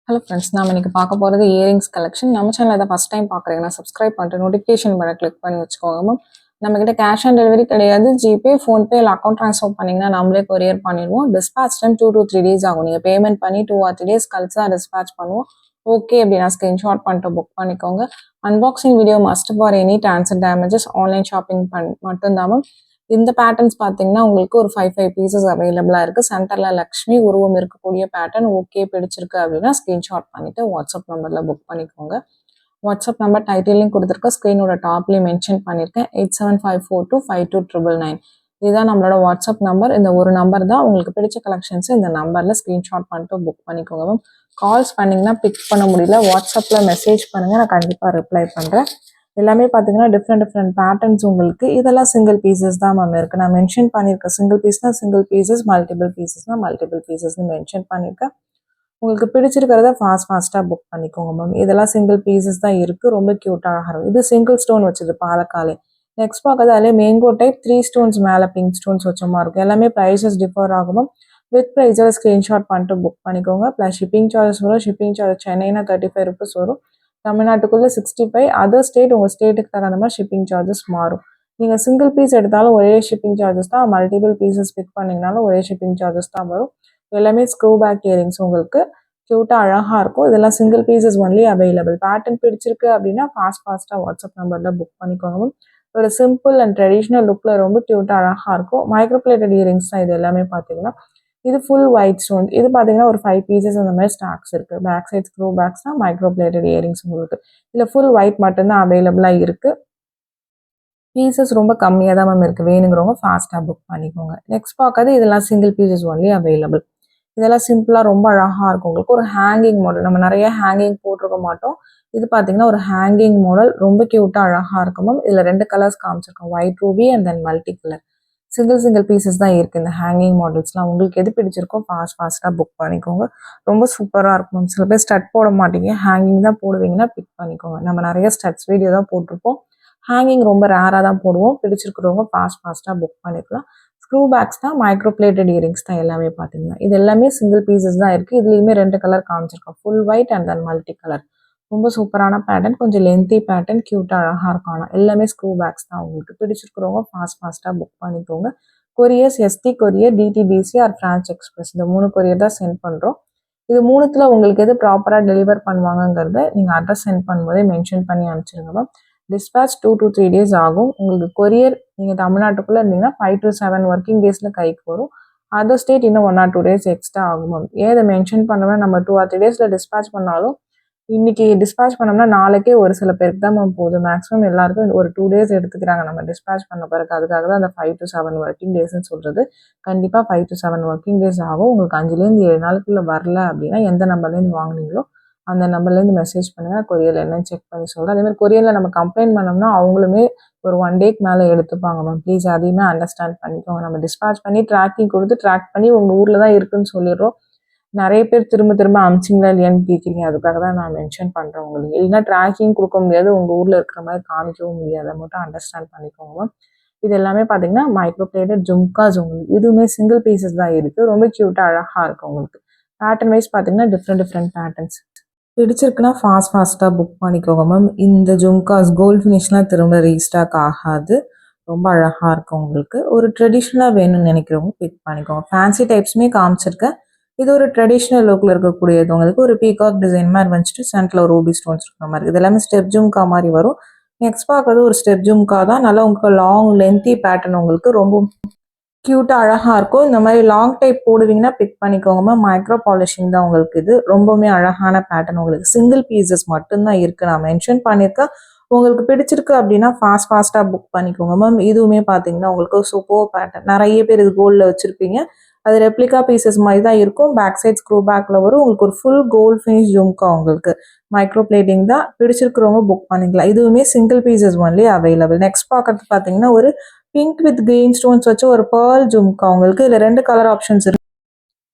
Hello friends, நாம் இன்னைக்கு பார்க்க போகிறது இயரிங்ஸ் கலெக்ஷன். நம்ம சேனல் அதை ஃபஸ்ட் டைம் பார்க்குறீங்கன்னா சப்ஸ்கிரைப் பண்ணிட்டு நோட்டிஃபிகேஷன் பண்ண கிளிக் பண்ணி வச்சுக்கோங்க மேம். நம்மக்கிட்ட கேஷ் ஆன் டெலிவரி கிடையாது. ஜிபே, ஃபோன்பே இல்லை அக்கௌண்ட் ட்ரான்ஸ்ஃபர் பண்ணிங்கன்னா நம்மளே கொரியர் பண்ணிடுவோம். டிஸ்பேச் டைம் 2 to 3 days ஆகும். நீங்கள் பேமெண்ட் பண்ணி 2 or 3 days கழிச்சு தான் டிஸ்பேச் பண்ணுவோம். ஓகே அப்படின்னா ஸ்க்ரீன்ஷாட் பண்ணிட்டு புக் பண்ணிக்கோங்க. Unboxing video must for any transfer damages online shopping மட்டும்தான் மேம். இந்த பேட்டர்ன்ஸ் பார்த்தீங்கன்னா உங்களுக்கு ஒரு 5 பீசஸ் அவைலபிளாக இருக்குது. சென்டரில் லக்ஷ்மி உருவம் இருக்கக்கூடிய பேட்டர்ன் ஓகே பிடிச்சிருக்கு அப்படின்னா ஸ்க்ரீன்ஷாட் பண்ணிவிட்டு வாட்ஸ்அப் நம்பரில் புக் பண்ணிக்கோங்க. வாட்ஸ்அப் நம்பர் டைட்டிலையும் கொடுத்துருக்க, ஸ்க்ரீனோட டாப்லேயும் மென்ஷன் பண்ணியிருக்கேன். 8754252999. இதுதான் நம்மளோட வாட்ஸ்அப் நம்பர். இந்த ஒரு நம்பர் தான். உங்களுக்கு பிடிச்ச கலெக்ஷன்ஸ் இந்த நம்பரில் ஸ்க்ரீன்ஷாட் பண்ணிட்டு புக் பண்ணிக்கோங்க மேம். கால்ஸ் பண்ணிங்கன்னா பிக் பண்ண முடியல, வாட்ஸ்அப்பில் மெசேஜ் பண்ணுங்கள், நான் கண்டிப்பாக ரிப்ளை பண்ணுறேன். எல்லாமே பார்த்தீங்கன்னா டிஃப்ரெண்ட் பேட்டர்ன்ஸ் உங்களுக்கு. இதெல்லாம் சிங்கிள் பீசஸ் தான் மேம் இருக்குது. நான் மென்ஷன் பண்ணியிருக்கேன், சிங்கிள் பீஸ்னால் சிங்கிள் பீசஸ், மல்டிபிள் பீசஸ்னால் மல்டிபிள் பீசஸ்னு மென்ஷன் பண்ணியிருக்கேன். உங்களுக்கு பிடிச்சிருக்கிறத ஃபாஸ்ட்டாக புக் பண்ணிக்கோங்க மேம். இதெல்லாம் சிங்கிள் பீசஸ் தான் இருக்குது. ரொம்ப க்யூட்டாக இருக்கும். இது சிங்கிள் ஸ்டோன் வச்சது பாலக்காலே. நெக்ஸ்ட் பார்க்கறது அதிலே மேங்கோ டைப் 3 ஸ்டோன்ஸ் மேலே பிங்க் ஸ்டோன்ஸ் வச்ச மாதிரி இருக்கும். எல்லாமே ப்ரைஸஸ் டிஃபர் ஆகும் மேம். வித் ப்ரைஸோட ஸ்க்ரீன்ஷாட் பண்ணிட்டு புக் பண்ணிக்கோங்க. ப்ளஸ் ஷிப்பிங் சார்ஜஸ் வரும். ஷிப்பிங் சார்ஜ் சென்னைனா 35 rupees வரும். தமிழ்நாட்டுக்குள்ளே 65. அதர் ஸ்டேட் உங்கள் ஸ்டேட்டுக்கு தகுந்த மாதிரி ஷிப்பிங் சார்ஜஸ் மாறும். நீங்கள் சிங்கிள் பீஸ் எடுத்தாலும் ஒரே ஷிப்பிங் சார்ஜஸ் தான். மல்டிபிள் பீசஸ் பிக் பண்ணிங்கனாலும் ஒரே ஷிப்பிங் சார்ஜஸ் தான் வரும். எல்லாமே ஸ்க்ரூ பேக் இயரிங்ஸ் உங்களுக்கு க்யூட்டாக அழகாக இருக்கும். இதெல்லாம் single pieces only available. Pattern பிடிச்சிருக்கு அப்படின்னா ஃபாஸ்ட்டாக வாட்ஸ்அப் நம்பரில் புக் பண்ணிக்கோங்க. ஒரு சிம்பிள் அண்ட் ட்ரெடிஷ்னல் லுக்கில் ரொம்ப க்யூட்டாக அழகாக இருக்கும். மைக்ரோப்ளேட்டட் இயரிங்ஸ் தான் இது எல்லாமே பார்த்தீங்கன்னா. இது ஃபுல் ஒயிட் ஸ்டோன். இது பார்த்தீங்கன்னா ஒரு 5 பீசஸ் அந்த மாதிரி ஸ்டாக்ஸ் இருக்குது. பேக் சைட் ஸ்க்ரூ பேக்ஸ் தான் மைக்ரோப்ளேட்டட் இயரிங்ஸ் உங்களுக்கு. இதில் ஃபுல் ஒயிட் மட்டும்தான் அவைலபிளாக இருக்குது. பீசஸ் ரொம்ப கம்மியாக தான் மேம் இருக்குது. வேணுங்கிறவங்க ஃபாஸ்ட்டாக புக் பண்ணிக்கோங்க. நெக்ஸ்ட் பார்க்காது இதெல்லாம் சிங்கிள் பீசஸ் ஒன்லி அவைலபிள். இதெல்லாம் சிம்பிளாக ரொம்ப அழகாக இருக்கும். உங்களுக்கு ஒரு ஹேங்கிங் மாடல். நம்ம நிறைய ஹேங்கிங் போட்டிருக்க மாட்டோம். இது பார்த்தீங்கன்னா ஒரு ஹேங்கிங் மாடல். ரொம்ப க்யூட்டாக அழகாக இருக்கும் மேம். இதில் 2 கலர்ஸ் காமிச்சிருக்கோம், white ruby and then multi colour. Single pieces தான் இருக்குது இந்த ஹேங்கிங் மாடல்ஸ்லாம். உங்களுக்கு எது பிடிச்சிருக்கோ ஃபாஸ்ட்டாக புக் பண்ணிக்கோங்க. ரொம்ப சூப்பராக இருக்கும் மேம். சில பேர் ஸ்டட் போட மாட்டீங்க, ஹேங்கிங் தான் போடுவீங்கன்னா பிக் பண்ணிக்கோங்க. நம்ம நிறைய ஸ்டட்ஸ் வீடியோ தான் போட்டிருப்போம். ஹேங்கிங் ரொம்ப ரேராக தான் போடுவோம். பிடிச்சிருக்கிறவங்க ஃபாஸ்ட்டாக புக் பண்ணிக்கலாம். ஸ்க்ரூ பேக்ஸ் தான், மைக்ரோப்ளேட்டட் இயரிங்ஸ் தான் எல்லாமே பார்த்தீங்கன்னா. இது எல்லாமே சிங்கிள் பீசஸ் தான் இருக்குது. இதுலேயுமே 2 கலர் காமிச்சிருக்கோம், full white and then multi colour. ரொம்ப சூப்பரான பேட்டர்ன், கொஞ்சம் லென்த்தி பேட்டர்ன், க்யூட்டாக அழகாக இருக்கும். ஆனால் எல்லாமே ஸ்க்ரூ பேக்ஸ் தான். உங்களுக்கு பிடிச்சிருக்கிறவங்க ஃபாஸ்ட்டாக புக் பண்ணிக்கோங்க. Couriers ST courier, DTDC or Franch Express, இந்த 3 கொரியர் தான் சென்ட் பண்ணுறோம். இது 3த்தில் உங்களுக்கு எது ப்ராப்பராக டெலிவர் பண்ணுவாங்கங்கிறத நீங்கள் அட்ரஸ் சென்ட் பண்ணும்போதே மென்ஷன் பண்ணி அனுப்பிச்சிருங்க மேம். டிஸ்பேச் 2 to 3 days ஆகும். உங்களுக்கு கொரியர் நீங்கள் தமிழ்நாட்டுக்குள்ளே இருந்தீங்கன்னா 5 to 7 ஒர்க்கிங் டேஸில் கைக்கு வரும். அதர் ஸ்டேட் இன்னும் 1 or 2 days எக்ஸ்ட்ரா ஆகும் மேம். ஏன் இதை மென்ஷன் பண்ணுவேன், நம்ம 2 or 3 days டிஸ்பேச் பண்ணாலும் இன்னைக்கு டிஸ்பேச் பண்ணோம்னா நாளைக்கே ஒரு சில பேருக்கு தான் மேம் போகுது. மேக்ஸிமம் எல்லாருக்கும் ஒரு 2 days எடுத்துக்கிறாங்க நம்ம டிஸ்பேச் பண்ண பிறகு. அதுக்காக தான் அந்த 5 to 7 ஒர்க்கிங் டேஸ்ன்னு சொல்கிறது. கண்டிப்பாக 5 to 7 ஒர்க்கிங் டேஸ் ஆகும். உங்களுக்கு 5லேருந்து 7 நாளுக்குள்ளே வரல அப்படின்னா எந்த நம்பர்லேருந்து வாங்கினீங்களோ அந்த நம்பர்லேருந்து மெசேஜ் பண்ணுங்கள். கொரியரில் என்னன்னு செக் பண்ணி சொல்கிறேன். அதேமாதிரி கொரியரில் நம்ம கம்ப்ளைண்ட் பண்ணோம்னா அவங்களுமே ஒரு 1 டேக்கு மேலே எடுத்துப்பாங்க மேம். ப்ளீஸ் அதையுமே அண்டர்ஸ்டாண்ட் பண்ணிக்கோங்க. நம்ம டிஸ்பேச் பண்ணி ட்ராக்கிங் கொடுத்து ட்ராக் பண்ணி உங்கள் ஊரில் தான் இருக்குதுன்னு சொல்லிடுறோம். நிறைய பேர் திரும்ப அமிச்சிங்களா இல்லையான்னு கேட்குறீங்க. அதுக்காக தான் நான் மென்ஷன் பண்ணுறேன் உங்களுக்கு. இல்லைன்னா ட்ராக்கிங் கொடுக்க முடியாது, உங்கள் ஊரில் இருக்கிற மாதிரி காமிக்கவும் முடியாது. அதை மட்டும் அண்டர்ஸ்டாண்ட் பண்ணிக்கோங்க மேம். இது எல்லாமே பார்த்தீங்கன்னா மைக்ரோப்ளேட்டட் ஜும்காஸ் உங்களுக்கு. இதுவுமே சிங்கிள் பீசஸ் தான் இருக்குது. ரொம்ப க்யூட்டாக அழகாக இருக்கும் உங்களுக்கு. பேட்டர்ன் வைஸ் பார்த்தீங்கன்னா டிஃப்ரெண்ட் பேட்டர்ன்ஸ். பிடிச்சிருக்குன்னா ஃபாஸ்ட்டாக புக் பண்ணிக்கோங்க மேம். இந்த ஜும்காஸ் கோல்ட் ஃபினிஷ்லாம் திரும்ப ரீஸ்டாக் ஆகாது. ரொம்ப அழகாக இருக்கும் உங்களுக்கு. ஒரு ட்ரெடிஷ்னலாக வேணும்னு நினைக்கிறவங்க பிக் பண்ணிக்கோங்க. ஃபேன்சி டைப்ஸுமே காமிச்சிருக்கேன். இது ஒரு ட்ரெடிஷ்னல் லுக்கில் இருக்கக்கூடியது. உங்களுக்கு ஒரு பீகாக் டிசைன் மாதிரி வந்துட்டு சென்டரில் ஒரு ரூபி ஸ்டோன்ஸ் இருக்கிற மாதிரி. இது எல்லாமே ஸ்டெப் ஜும்கா மாதிரி வரும். நெக்ஸ்ட் பார்க்கறது ஒரு ஸ்டெப் ஜும்கா தான். நல்லா உங்களுக்கு லாங் லென்த்தி பேட்டர்ன், உங்களுக்கு ரொம்ப க்யூட்டாக அழகாக இருக்கும். இந்த மாதிரி லாங் டைப் போடுவீங்கன்னா பிக் பண்ணிக்கோங்க. மைக்ரோ பாலிஷிங் தான் உங்களுக்கு. இது ரொம்பவுமே அழகான பேட்டர்ன். உங்களுக்கு சிங்கிள் பீசஸ் மட்டும்தான் இருக்குது. நான் மென்ஷன் பண்ணியிருக்கேன். உங்களுக்கு பிடிச்சிருக்கு அப்படின்னா ஃபாஸ்ட்டாக புக் பண்ணிக்கோங்க மேம். இதுவுமே பார்த்தீங்கன்னா உங்களுக்கு சூப்பர் பேட்டர்ன். நிறைய பேர் இது கோல்டில் வச்சுருப்பீங்க. அது ரெப்ளிகா பீசஸ் மாதிரி தான் இருக்கும். பேக் சைட் ஸ்க்ரூ பேக்கில் வரும். உங்களுக்கு ஒரு ஃபுல் கோல்ட் ஃபினிஷ் ஜும்கா உங்களுக்கு. மைக்ரோ பிளேட்டிங் தான். பிடிச்சிருக்கிறவங்க புக் பண்ணிக்கலாம். இதுவுமே single pieces only available. Next பார்க்கறது பார்த்தீங்கன்னா ஒரு பிங்க் வித் கிரீன் ஸ்டோன்ஸ் வச்சு ஒரு பேர்ல் ஜும்கா உங்களுக்கு. இதில் 2 கலர் ஆப்ஷன்ஸ் இருக்கு.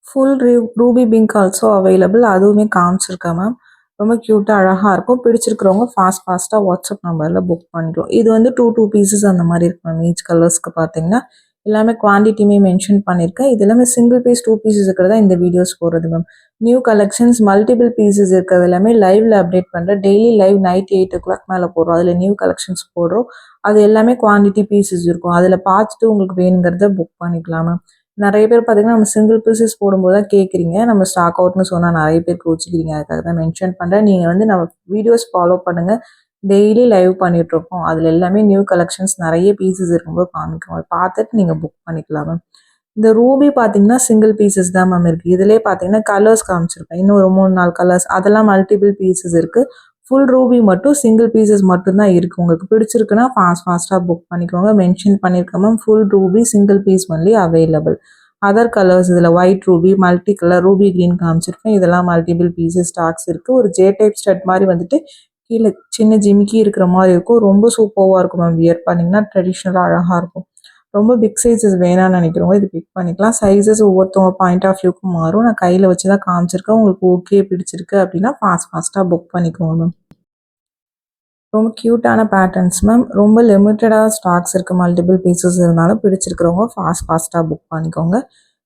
Full Ruby pink also available. அதுவுமே காமிச்சிருக்கேன் மேம். ரொம்ப க்யூட்டாக அழகாக இருக்கும். பிடிச்சிருக்கிறவங்க ஃபாஸ்ட்டாக வாட்ஸ்அப் நம்பரில் புக் பண்ணிக்கலாம். இது வந்து 2 பீசஸ் அந்த மாதிரி இருக்கும் மேம். ஈச் கலர்ஸ்க்கு பார்த்தீங்கன்னா எல்லாமே குவான்டிட்டியுமே மென்ஷன் பண்ணியிருக்கேன். இது எல்லாமே சிங்கிள் பீஸ் 2 பீசஸ் இருக்கிறதா இந்த வீடியோஸ் போடுறது ma'am. New collections multiple pieces இருக்கிறது எல்லாமே லைவ்ல அப்டேட் பண்ணுறேன். டெய்லி லைவ் நைட் 8 o'clock மேலே போடுறோம். அதில் நியூ கலெக்ஷன்ஸ் போடுறோம். அது எல்லாமே குவான்டிட்டி பீசஸ் இருக்கும். அதில் பார்த்துட்டு உங்களுக்கு வேணுங்கிறத புக் பண்ணிக்கலாம் மேம். நிறைய பேர் பார்த்தீங்கன்னா நம்ம சிங்கிள் பீசஸ் போடும்போது தான் கேட்குறீங்க. நம்ம ஸ்டாக் அவுட்னு சொன்னால் நிறைய பேர் கோச்சிக்கிறீங்க. அதுக்காக தான் மென்ஷன் பண்ணுறேன். நீங்கள் வந்து நம்ம வீடியோஸ் ஃபாலோ பண்ணுங்கள். டெய்லி லைவ் பண்ணிகிட்ருக்கோம். அதில் எல்லாமே நியூ கலெக்ஷன்ஸ் நிறைய பீசஸ் இருக்கும்போது காமிக்கும். அதை பார்த்துட்டு நீங்கள் புக் பண்ணிக்கலாம் மேம். இந்த ரூபி பார்த்தீங்கன்னா சிங்கிள் பீசஸ் தான் மேம் இருக்குது. இதிலே பார்த்தீங்கன்னா கலர்ஸ் காமிச்சிருப்பேன். இன்னும் ஒரு 3-4 கலர்ஸ் அதெல்லாம் மல்டிபிள் பீசஸ் இருக்குது. ஃபுல் ரூபி மட்டும் சிங்கிள் பீசஸ் மட்டும்தான் இருக்குது. உங்களுக்கு பிடிச்சிருக்குன்னா ஃபாஸ்ட்டாக புக் பண்ணிக்கோங்க. மென்ஷன் பண்ணியிருக்கேன் ma'am. Full ruby single piece only available. Other colours இதில் white ruby, multi colour, ruby green காமிச்சிருக்கேன். இதெல்லாம் மல்டிபிள் பீசஸ் ஸ்டாக்ஸ் இருக்குது. ஒரு ஜே டைப் ஸ்டட் மாதிரி வந்துட்டு கீழே சின்ன ஜிமிக்கி இருக்கிற மாதிரி இருக்கும். ரொம்ப சூப்பராக இருக்கும் மேம். வியர் பண்ணிங்கன்னா ட்ரெடிஷ்னலாக அழகாக இருக்கும். ரொம்ப பிக் சைஸஸ் வேணாம்னு நினைக்கிறவங்க இது பிக் பண்ணிக்கலாம். சைஸஸ் ஒவ்வொருத்தவங்க பாயிண்ட் ஆஃப் வியூக்கும் மாறும். நான் கையில் வச்சு தான் காமிச்சிருக்கேன். உங்களுக்கு ஓகே பிடிச்சிருக்கு அப்படின்னா ஃபாஸ்ட்டாக புக் பண்ணிக்கோங்க மேம். ரொம்ப க்யூட்டான பேட்டர்ன்ஸ் மேம். ரொம்ப லிமிட்டடாக ஸ்டாக்ஸ் இருக்குது. மல்டிபிள் பீசஸ் இருந்தாலும் பிடிச்சிருக்கிறவங்க ஃபாஸ்ட்டாக புக் பண்ணிக்கோங்க.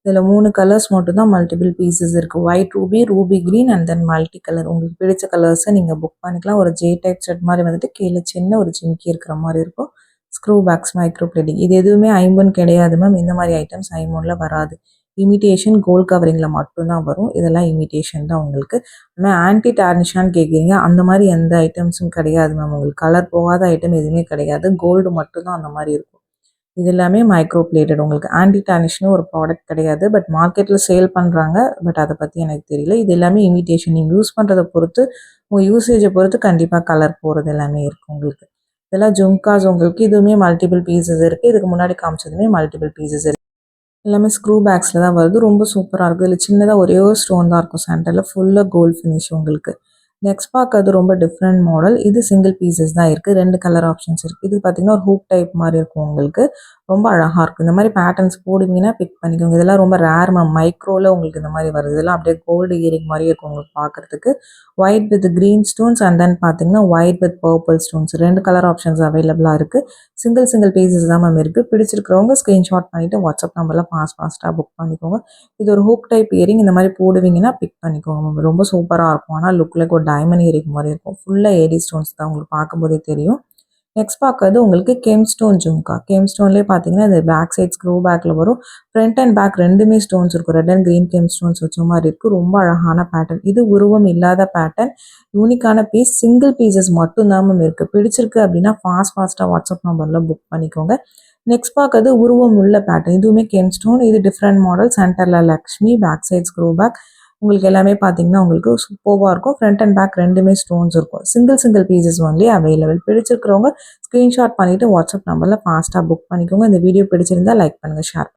இதில் 3 கலர்ஸ் மட்டும் தான் மல்டிபிள் பீசஸ் இருக்குது. White Ruby, Ruby green and then multi colour. உங்களுக்கு பிடிச்ச கலர்ஸை நீங்கள் புக் பண்ணிக்கலாம். ஒரு ஜே டைப் செட் மாதிரி வந்துட்டு கீழே சின்ன ஒரு ஜிமிக்கி இருக்கிற மாதிரி இருக்கும். Screw backs, micro plating. இது எதுவுமே ஐம்பன் கிடையாது மேம். இந்த மாதிரி ஐட்டம்ஸ் ஐம்பனில் வராது. இமிட்டேஷன் கோல்ட் கவரிங்கில் மட்டும்தான் வரும். இதெல்லாம் இமிட்டேஷன் தான் உங்களுக்கு. ஆனால் ஆன்டி டார்னிஷான்னு கேட்குறீங்க. அந்த மாதிரி எந்த ஐட்டம்ஸும் கிடையாது மேம். உங்களுக்கு கலர் போகாத ஐட்டம் எதுவுமே கிடையாது. கோல்டு மட்டும்தான் அந்த மாதிரி இருக்கும். இது எல்லாமே மைக்ரோ பிளேட்டட். உங்களுக்கு ஆன்டி டார்னிஷ்னு ஒரு ப்ராடக்ட் கிடையாது. பட் மார்க்கெட்டில் சேல் பண்ணுறாங்க. பட் அதை பற்றி எனக்கு தெரியல. இது எல்லாமே இமிட்டேஷன். நீங்கள் யூஸ் பண்ணுறதை பொறுத்து, உங்கள் யூசேஜை பொறுத்து கண்டிப்பாக கலர் போகிறது எல்லாமே இருக்குது உங்களுக்கு. இதெல்லாம் ஜும்காஸ் உங்களுக்கு. இதுவுமே மல்டிபிள் பீசஸ் இருக்குது. இதுக்கு முன்னாடி காமிச்சதுமே மல்டிபிள் பீசஸ் இருக்குது. எல்லாமே ஸ்க்ரூ பேக்ஸில் தான் வருது. ரொம்ப சூப்பராக இருக்கும். இதில் சின்னதாக ஒரே ஒரு ஸ்டோன் தான் இருக்கும் சென்டரில். ஃபுல்லாக கோல்டு ஃபினிஷ் உங்களுக்கு. நெக்ஸ்ட் பார்க்கறது ரொம்ப டிஃப்ரெண்ட் மாடல். இது சிங்கிள் பீசஸ் தான் இருக்குது. 2 கலர் ஆப்ஷன்ஸ் இருக்குது. இது பார்த்தீங்கன்னா ஒரு ஹூக் டைப் மாதிரி இருக்கும் உங்களுக்கு. ரொம்ப அழகாக இருக்கும். இந்த மாதிரி பேட்டர்ன்ஸ் போடுவீங்கன்னா பிக் பண்ணிக்கோங்க. இதெல்லாம் ரொம்ப ரேர் மேம். மைக்ரோவில் உங்களுக்கு இந்த மாதிரி வருது. இதெல்லாம் அப்படியே கோல்டு இயரிங் மாதிரியே இருக்கும் உங்களுக்கு பார்க்குறதுக்கு. White with green stones and then பார்த்தீங்கன்னா white with purple stones. 2 colour options அவைலபிளாக இருக்குது. சிங்கிள் பீசஸ் தான் மேம் இருக்குது. பிடிச்சிருக்கிறவங்க ஸ்க்ரீன்ஷாட் பண்ணிவிட்டு வாட்ஸ்அப் நம்பரில் ஃபாஸ்ட்டாக புக் பண்ணிக்கோங்க. இது ஒரு ஹூக் டைப் இயரிங். இந்த மாதிரி போடுவீங்கன்னா பிக் பண்ணிக்கோங்க மேம். ரொம்ப சூப்பராக இருக்கும். ஆனால் லுக்கில் ஒரு டைமண்ட் இயரிங் மாதிரி இருக்கும். ஃபுல்லாக ஏடி ஸ்டோன்ஸ் தான் உங்களுக்கு பார்க்கும்போதே தெரியும். நெக்ஸ்ட் பார்க்கறது உங்களுக்கு கெம் ஸ்டோன் ஜும்கா. கெம் ஸ்டோன்லேயே பார்த்தீங்கன்னா இது பேக் சைட் ஸ்க்ரூ பேக்கில் வரும். ஃப்ரண்ட் அண்ட் பேக் ரெண்டுமே ஸ்டோன்ஸ் இருக்கும். Red and green gem stones வச்ச மாதிரி இருக்குது. ரொம்ப அழகான பேட்டர்ன். இது உருவம் இல்லாத பேட்டர்ன். யூனிக்கான பீஸ். சிங்கிள் பீசஸ் மட்டும்தான் மேம் இருக்குது. பிடிச்சிருக்கு அப்படின்னா ஃபாஸ்ட்டாக வாட்ஸ்அப் நம்பரில் புக் பண்ணிக்கோங்க. நெக்ஸ்ட் பார்க்கறது உருவம் உள்ள பேட்டர்ன். இதுவுமே கெம் ஸ்டோன். இது டிஃப்ரெண்ட் மாடல். சென்டரில் Lakshmi, back side screw back. உங்களுக்கு எல்லாமே பார்த்தீங்கன்னா உங்களுக்கு சூப்பராக இருக்கும். ஃப்ரண்ட் அண்ட் பேக் ரெண்டுமே ஸ்டோன்ஸ் இருக்கும். Single pieces only available. பிடிச்சிருக்கிறவங்க ஸ்க்ரீன்ஷாட் பண்ணிவிட்டு வாட்ஸ்அப் நம்பரில் ஃபாஸ்ட்டாக புக் பண்ணிக்கோங்க. இந்த வீடியோ பிடிச்சிருந்தா லைக் பண்ணுங்கள், ஷேர்